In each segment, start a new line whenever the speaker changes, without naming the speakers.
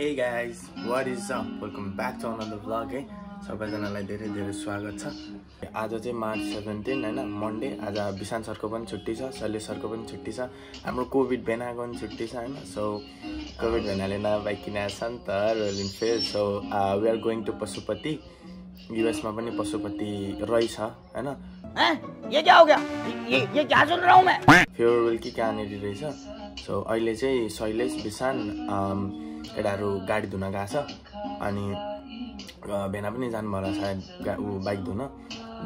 Hey guys, what is up? Welcome back to another vlog है सबैजनालाई धेरै धेरै स्वागत छ। आज चाहिँ मार्च 17 हैन मन्डे। आज विशान सरको पनि छुट्टी छ, शैलेश सरको पनि छुट्टी छ, हाम्रो कोभिड भेनाको पनि छुट्टी छ हैन। सो कोभिड भेनाले नयाँ बाइक किनेको छ नि त, Royal Enfield. So we are going to Pashupati. US मा पनि पशुपति रहेछ हैन।
ये क्या हो गया? ये क्या सुन रहा हूं मैं?
फेयरवेल की कहाँनेरि रहेछ। सो अहिले चाहिँ शैलेश विशान केटाहरू गाडी धुन गएको छ अनि भेना पनि जानु होला सायद ऊ बाइक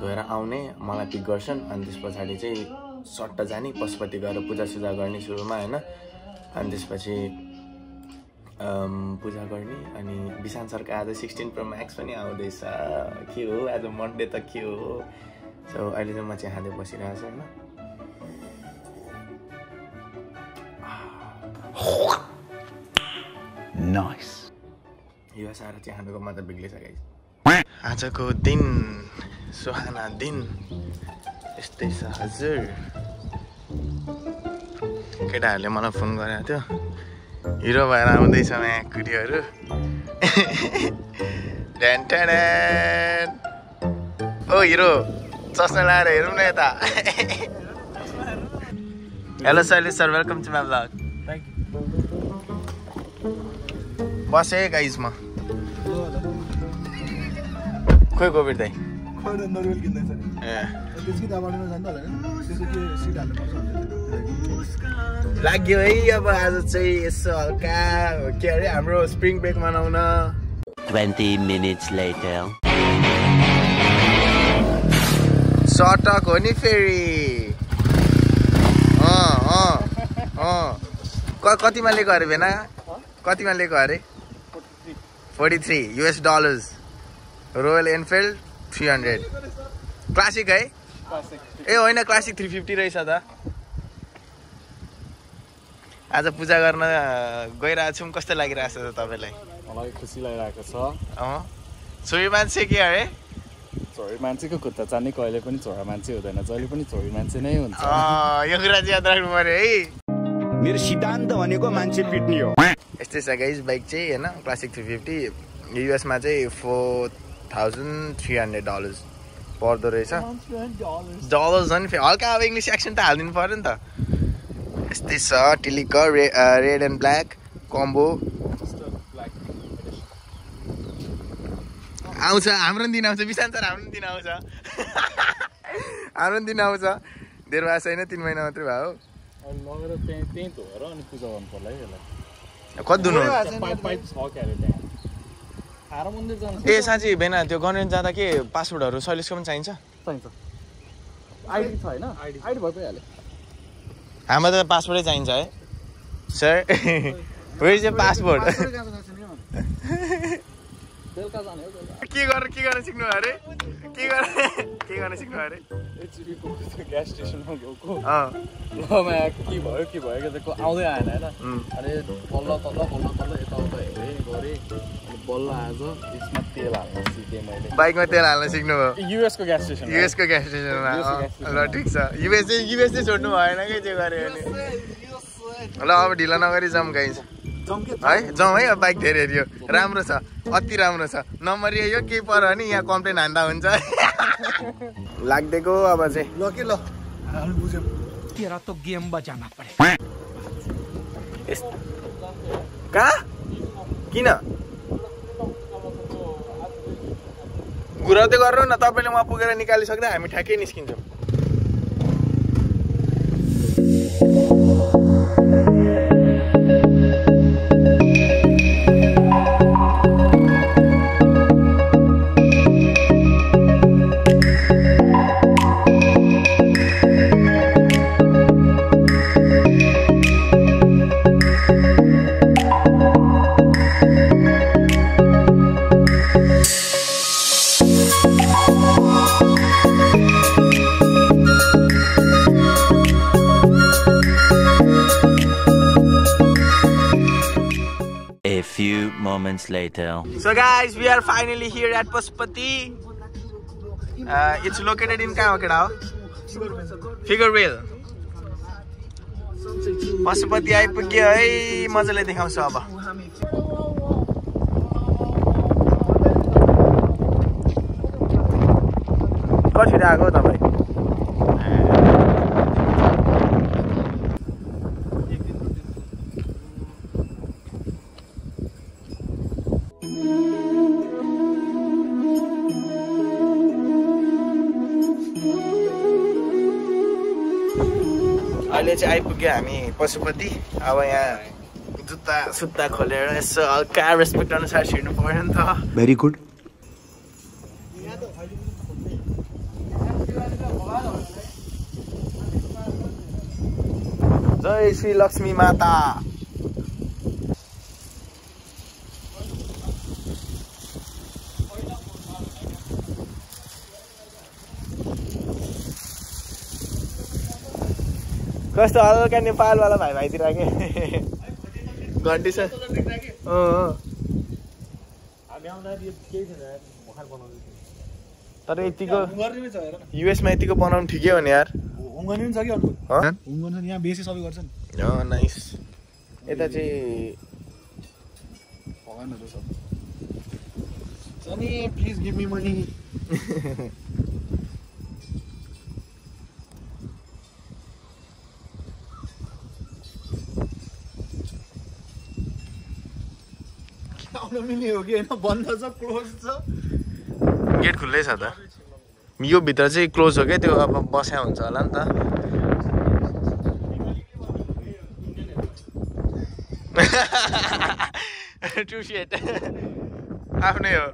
धोएर आउने, मलाई पिक गर्छन् अनि त्यस पछाडि चाहिँ सट्ट जाने पशुपति गएर पूजासुजा गर्ने सुरुमा हैन। अनि त्यसपछि पूजा गर्ने अनि विशान सरको आज 16 प्रो म्याक्स पनि आउँदैछ। के हो आज मन्डे त के हो। सो अहिले चाहिँ म चाहिँ खाँदै बसिरहेको छु हैन।
नाइस।
यो सारा चाहिँ खानुको मजा बिग्लिछ गाइस। आजको दिन सुहाना दिन यस्तै छ हजुर। केटाहरूले मलाई फोन गरेको थियो, हिरो भएर आउँदैछ यहाँ कुरीहरू। ओ हिरो चस्मा लगाएर हेरौँ न यता। Hello Shailesh sir, welcome to my vlog. बसे गाइस म खोइ कोभिड दाइ लाग्यो है। अब आज चाहिँ यसो हल्का के अरे हाम्रो स्प्रिङ ब्रेक मनाउन।
20 minutes later.
सटक हो नि फेरि। कतिमा लिएको अरे भेना? कतिमा लिएको अरे? 43 US dollars. Royal Enfield 300 classic है। ए होइन, क्लासिक 350 रहेछ त। आज पूजा गर्न गइरहेको छौँ। कस्तो लागिरहेको छ त तपाईँलाई?
मलाई खुसी लागिरहेको छ।
छोरी मान्छे के अरे?
छोरी मान्छेको खुट्टा चान्ने कहिले पनि छोरा मान्छे हुँदैन, जहिले पनि छोरी मान्छे नै हुन्छ।
यो कुरा चाहिँ याद राख्नु पर्यो है।
मेरो सिद्धान्त भनेको मान्छे पिट्ने हो।
यस्तै छ गाइस बाइक चाहिँ हैन। क्लासिक 350 युएसमा चाहिँ $4,300 पर्दो रहेछ। डलर्स झन् फेरि हल्का अब इङ्ग्लिस एक्सेन्ट त हालिदिनु पर्यो नि त। यस्तै छ टिलिक रेड एन्ड ब्ल्याक कम्बो आउँछ। हाम्रो दिन आउँछ विशान सर, हाम्रो दिन आउँछ। हाम्रो दिन आउँछ। धेर भएको छैन, 3 महिना मात्रै भयो। कति धुनु? ए साँच्ची भेना त्यो गभर्मेन्ट जाँदा के पासपोर्टहरू शैलेशको पनि चाहिन्छ?
आइडी छ हैन? आइडी भइ हाल्यो।
हाम्रो त पासपोर्टै चाहिन्छ है sir. Where is the passport? के गर्न सिक्नु अरे? के गर्न सिक्नु अरे?
ग्यास स्टेसनमा गएको लमा के भयो त्यसको आउँदै आएन हैन। अनि बल्ल तल्ल यताउता हेरेँ गरेँ, अनि बल्ल आज यसमा तेल हाल्न सिकेँ मैले।
बाइकमा तेल हाल्न सिक्नुभयो?
युएसको ग्यास स्टेसनमा।
ल ठिक छ। युएस चाहिँ छोड्नु भएन कि त्यो गऱ्यो भने। ल अब ढिला नगरी जाउँ गाइस है। जाउँ है। अब बाइक धेरै हेऱ्यो, राम्रो छ, अति राम्रो छ। नमरियो केही पर्यो भने यहाँ कम्प्लेन हान्दा हुन्छ। लाग्देको अब चाहिँ
ल के ल बुझ्यौ।
तेरा तो गेम बजाना पड़े।
कहाँ किन गुराउँदै गर्नु न तपाईँले। उहाँ पुगेर निकालिसक्दा हामी ठ्याक्कै निस्किन्छौँ।
A few moments later.
So guys, we are finally here at Pashupati. It's located in कहाँ हो केटा हो? Figureville. पशुपति आइपुग्यो है। मजाले देखाउँछु अब। कसरी आएको तपाईँ? अहिले चाहिँ आइपुग्यो हामी पशुपति। अब यहाँ जुत्ता सुत्ता खोलेर यसो हल्का रेस्पेक्ट अनुसार छिर्नु पर्यो नि त।
Very good.
जय श्री लक्ष्मी माता। कस्तो हल्का नेपालवाला भाइ भाइतिर के घन्टी छ। तर यतिको युएसमा यतिको बनाउनु ठिकै हो नि यार।
यहाँ बेसी सबै गर्छन्।
नाइस। यता चाहिँ
भगवानहरु सब। Sunny please give me money. मिल्ने हो कि हैन? बन्द छ, क्लोज छ।
गेट खुल्लै छ त। यो भित्र चाहिँ क्लोज हो क्या, त्यो अब बस्या हुन्छ होला नि त। टु सेट आफ्नै हो।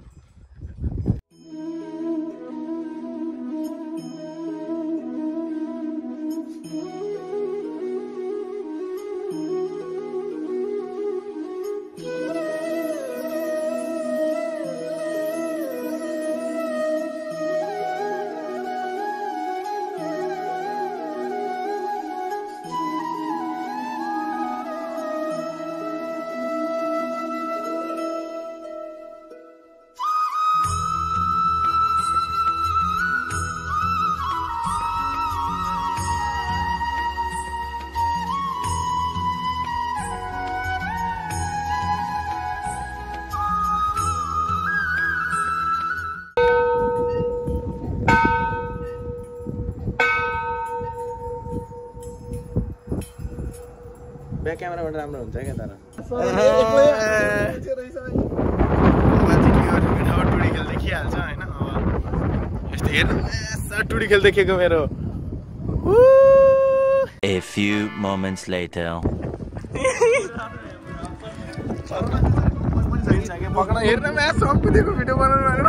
ब्याक क्यामेराबाट राम्रो हुन्छ क्या। तर टुडी खेल देखिहाल्छ होइन। यस्तो हेर्नु टुडी खेल देखेको मेरो।
A few moments later.
हेर्न म्याच सम्पुदेको भिडियो बनाउनु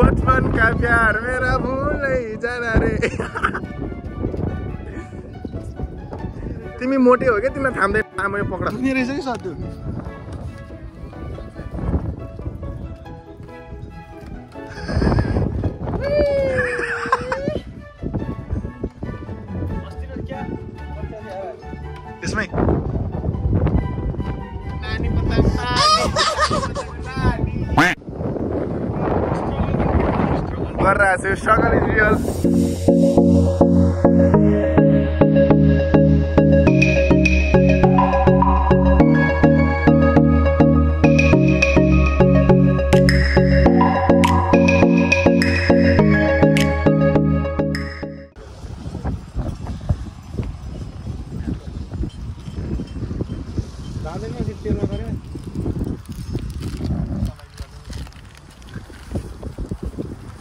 बचपन का प्यार मेरा भुलै जाना रे। तिमी मोटे हो क्या, तिमीलाई थाम्दै मैले पक्रा
रहेछ कि साथी।
त्यसमै गरिरहेको छु। Struggle is real.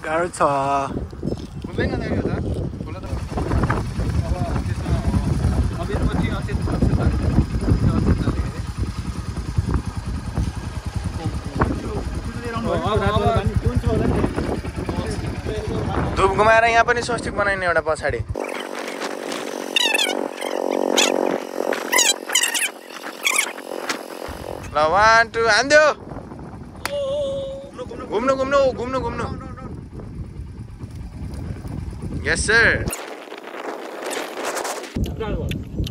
गाह्रो छ। धुप घुमाएर यहाँ पनि स्वस्तिक बनाइने एउटा पछाडि। ल 1 2 हान्दियो। घुम्नु घुम्नु घुम्नु घुम्नु। यस सर।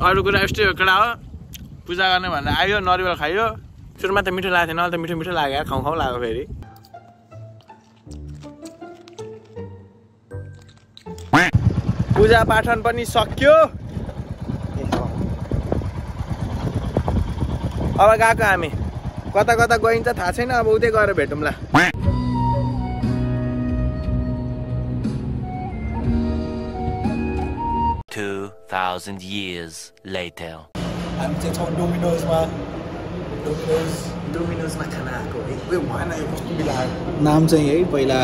अरू कुरा यस्तै हो केटा हो। पूजा गर्ने भनेर आयो, नरिवल खायो। सुरुमा त मिठो लागेको थिएन, अहिले त मिठो मिठो लाग्यो। खाउँ खाउँ लाग्यो फेरि। पूजा पाठन पनि सक्यो। अब गएको हामी कता कता गइन्छ थाहा छैन। अब उतै गएर भेटौँला।
2,000 years later.
हामी चाहिँ छौँ डोमिनोजमा
डोमिनोजमा खाना आएको है उयो भएन यो कस्तो बिलाएको
नाम चाहिँ है पहिला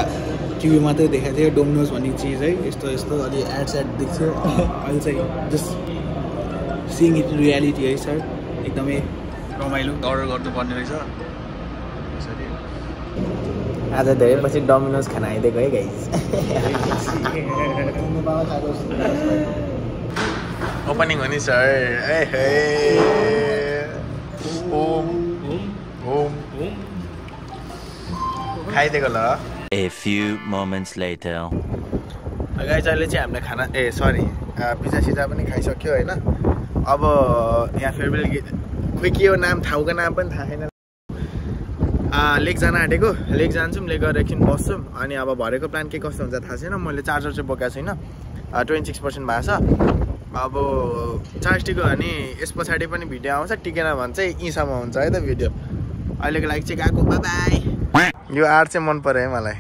टिभीमा मात्रै देखाएको थियो डोमिनोज भन्ने चिज है यस्तो यस्तो अलि एड देख्थ्यो अहिले चाहिँ जस्ट सिइङ इट रियालिटी है सर एकदमै रमाइलो अर्डर गर्नुपर्ने रहेछ
आज धेरै पछि डोमिनोज खाना आइदिएको है गाइस ओपनिङ हो नि सर खाइदिएको ल
A few moments later.
Guys अहिले चाहिँ हामीले खाना सरी पिज्जा सिजा पनि खाइसक्यो होइन अब यहाँ फेयरवेल खोइ के हो नाम ठाउँको नाम पनि थाहा छैन लेक जान आँटेको लेक जान्छौँ लेक गएर एकछिन बस्छौँ अनि अब भरेको प्लान के कस्तो हुन्छ थाहा छैन मैले चार्जर चाहिँ बोकाएको छैन 26% भएको छ अब चार्ज टिक्यो भने यस पछाडि पनि भिडियो आउँछ टिकेन भने चाहिँ यहीँसम्म हुन्छ है त भिडियो अहिलेको लागि चाहिँ गएको बाई बाई यो आर्ट चाहिँ मन पर्यो है मलाई